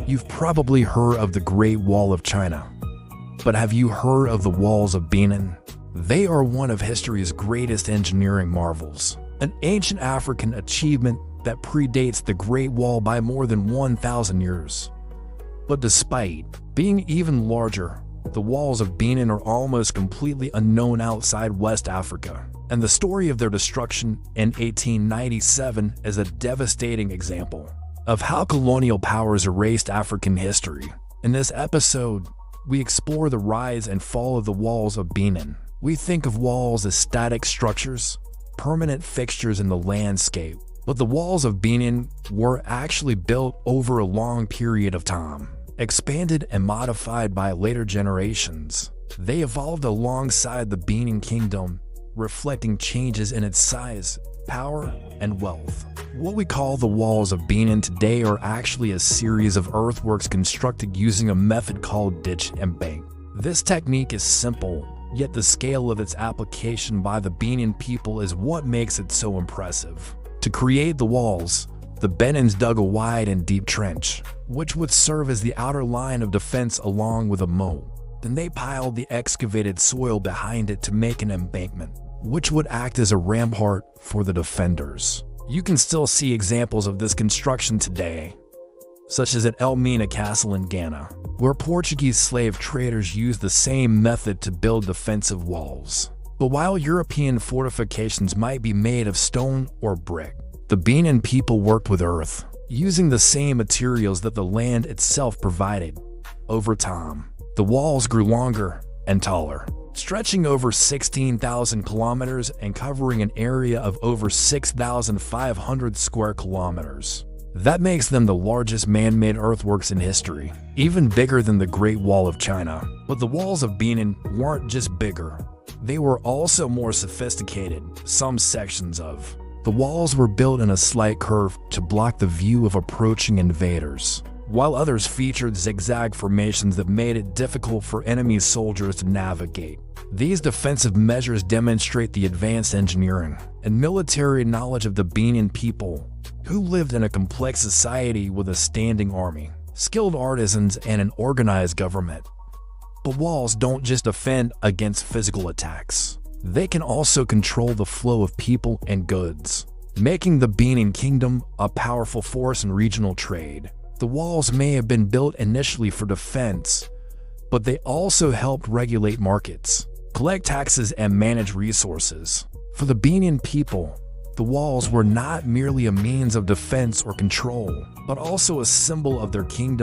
You've probably heard of the Great Wall of China. But have you heard of the walls of Benin? They are one of history's greatest engineering marvels, an ancient African achievement that predates the Great Wall by more than 1,000 years. But despite being even larger, the walls of Benin are almost completely unknown outside West Africa, and the story of their destruction in 1897 is a devastating example of how colonial powers erased African history. In this episode, we explore the rise and fall of the walls of Benin. We think of walls as static structures, permanent fixtures in the landscape, but the walls of Benin were actually built over a long period of time, expanded and modified by later generations. They evolved alongside the Benin Kingdom, reflecting changes in its size, power, and wealth. What we call the walls of Benin today are actually a series of earthworks constructed using a method called ditch and bank. This technique is simple, yet the scale of its application by the Benin people is what makes it so impressive. To create the walls, the Benins dug a wide and deep trench, which would serve as the outer line of defense along with a moat. Then they piled the excavated soil behind it to make an embankment, which would act as a rampart for the defenders. You can still see examples of this construction today, such as at Elmina Castle in Ghana, where Portuguese slave traders used the same method to build defensive walls. But while European fortifications might be made of stone or brick, the Benin people worked with earth, using the same materials that the land itself provided. Over time, the walls grew longer and taller, stretching over 16,000 kilometers and covering an area of over 6,500 square kilometers. That makes them the largest man-made earthworks in history, even bigger than the Great Wall of China. But the walls of Benin weren't just bigger, they were also more sophisticated. Some sections of the walls were built in a slight curve to block the view of approaching invaders, while others featured zigzag formations that made it difficult for enemy soldiers to navigate. These defensive measures demonstrate the advanced engineering and military knowledge of the Benin people, who lived in a complex society with a standing army, skilled artisans, and an organized government. But walls don't just defend against physical attacks. They can also control the flow of people and goods, making the Benin Kingdom a powerful force in regional trade. The walls may have been built initially for defense, but they also helped regulate markets, collect taxes, and manage resources. For the Benin people, the walls were not merely a means of defense or control, but also a symbol of their kingdom's